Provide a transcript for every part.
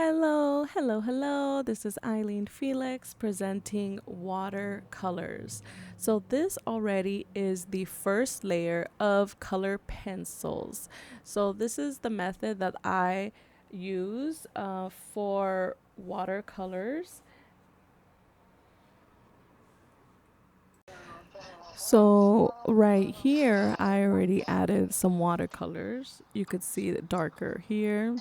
Hello, hello, hello. This is Eileen Felix presenting Watercolors. So this already is the first layer of color pencils. So this is the method that I use for watercolors. So right here, I already added some watercolors. You could see it darker here.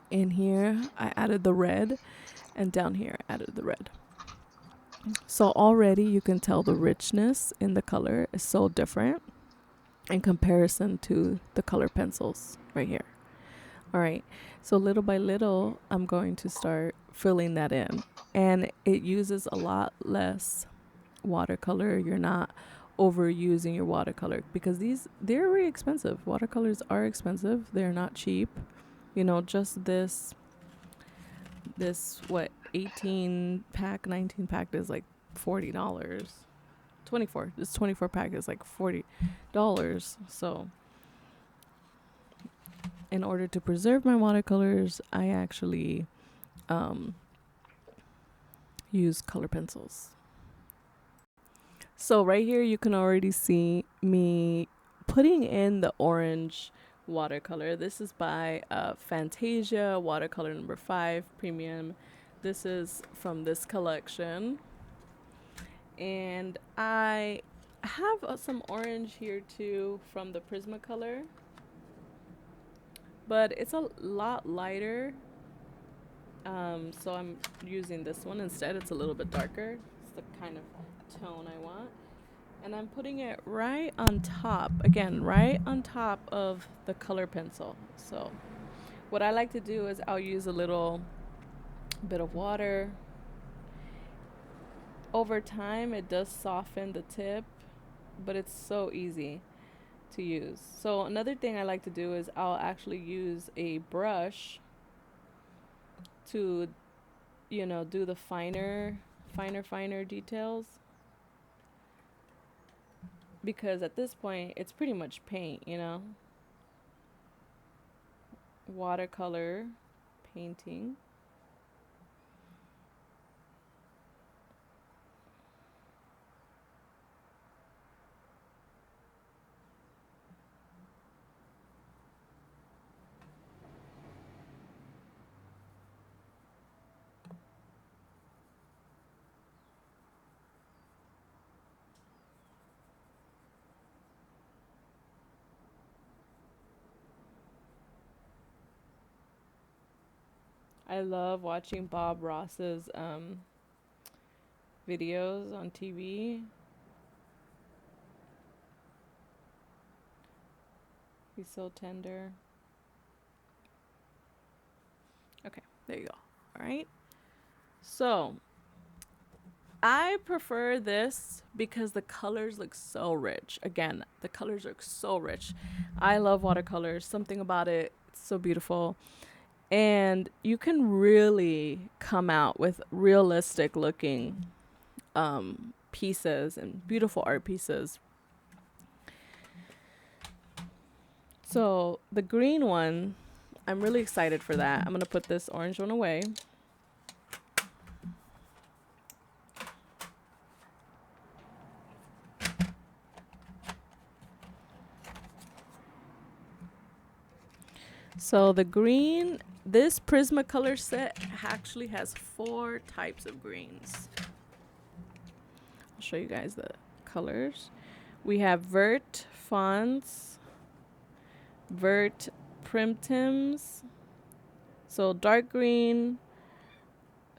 In here, I added the red, and down here, I added the red. So already you can tell the richness in the color is so different in comparison to the color pencils right here. All right. So little by little, I'm going to start filling that in. And it uses a lot less watercolor. You're not overusing your watercolor because they're really expensive. Watercolors are expensive. They're not cheap. You know, just this what 18 pack, 19 pack is like $40. 24. This 24 pack is like $40. So in order to preserve my watercolors, I actually use color pencils. So right here you can already see me putting in the orange watercolor. This is by Fantasia watercolor number 5 premium. This is from this collection. And I have some orange here too from the Prismacolor, but it's a lot lighter. So I'm using this one instead. It's a little bit darker. It's the kind of tone I want. And I'm putting it right on top, again, right on top of the color pencil. So what I like to do is I'll use a little bit of water. Over time, it does soften the tip, but it's so easy to use. So another thing I like to do is I'll actually use a brush to, do the finer details. Because at this point, it's pretty much paint, watercolor painting. I love watching Bob Ross's videos on TV. He's so tender. Okay, there you go. All right. So I prefer this because the colors look so rich. Again, the colors are so rich. I love watercolors. Something about it, it's so beautiful. And you can really come out with realistic looking pieces and beautiful art pieces. So the green one, I'm really excited for that. I'm going to put this orange one away. So the green, this Prismacolor set actually has 4 types of greens. I'll show you guys the colors. We have Vert Fonts, Vert Primtims, so dark green,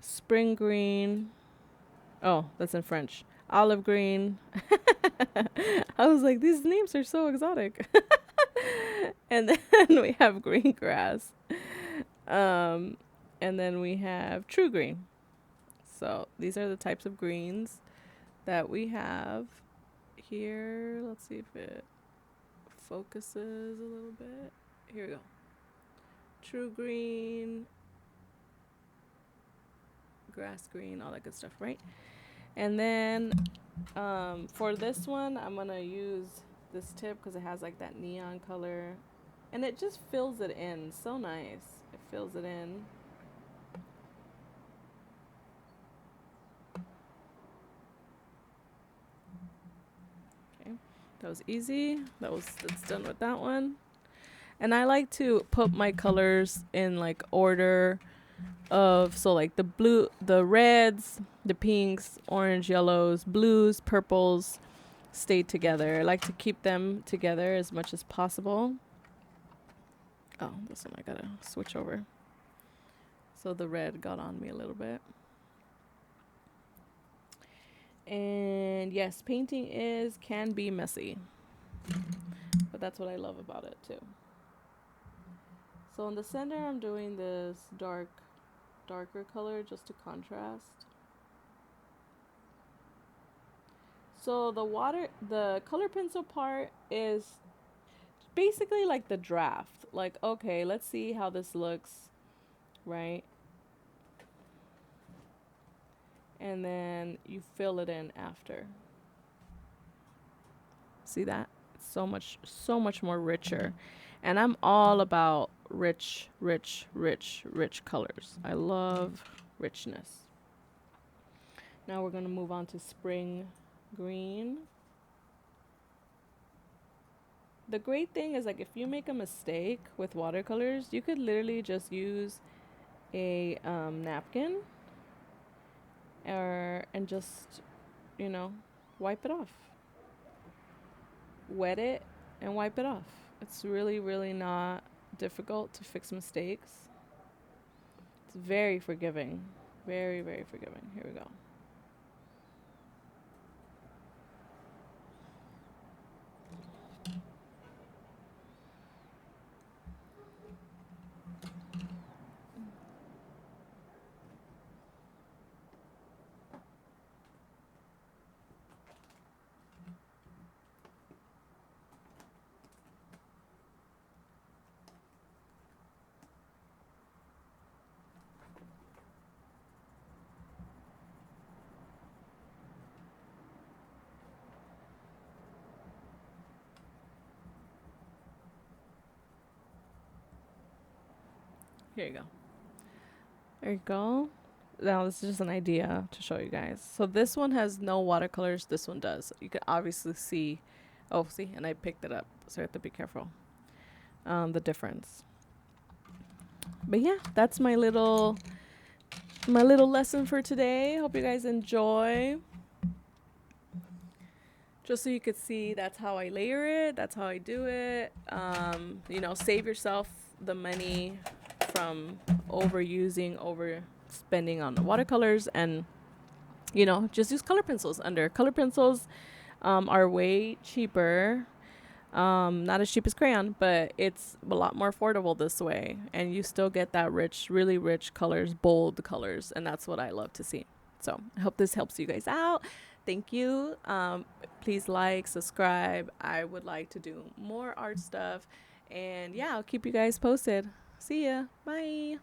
spring green. Oh, that's in French. Olive green. I was like, these names are so exotic. And then we have green grass. And then we have true green. So these are the types of greens that we have here. Let's see if it focuses a little bit. Here we go. True green, grass green, all that good stuff, right? And then for this one, I'm going to use this tip because it has like that neon color. And it just fills it in. So nice. It fills it in. That was easy. That's done with that one. And I like to put my colors in like order of, so like the blue, the reds, the pinks, orange, yellows, blues, purples stay together. I like to keep them together as much as possible. Oh, this one I gotta switch over. So the red got on me a little bit. And yes, painting can be messy, but that's what I love about it too. So in the center, I'm doing this darker color just to contrast. So the color pencil part is basically like the draft. Like, okay, let's see how this looks, right? And then you fill it in after. See that? It's so much more richer. And I'm all about rich colors. I love richness. Now we're going to move on to spring green. The great thing is, like, if you make a mistake with watercolors, you could literally just use a napkin and just, wipe it off. Wet it and wipe it off. It's really not difficult to fix mistakes. It's very forgiving. Very forgiving. Here we go. Here you go. There you go. Now this is just an idea to show you guys. So this one has no watercolors. This one does. You can obviously see. Oh, see, and I picked it up, so I have to be careful. The difference. But yeah, that's my little lesson for today. Hope you guys enjoy. Just so you could see, that's how I layer it. That's how I do it. Save yourself the money from overspending on the watercolors, and just use color pencils. Color pencils are way cheaper, not as cheap as crayon, but it's a lot more affordable this way, and you still get that really rich colors, bold colors, and that's what I love to see. So I hope this helps you guys out. Thank you. Please like, subscribe. I would like to do more art stuff, and yeah, I'll keep you guys posted. See ya. Bye.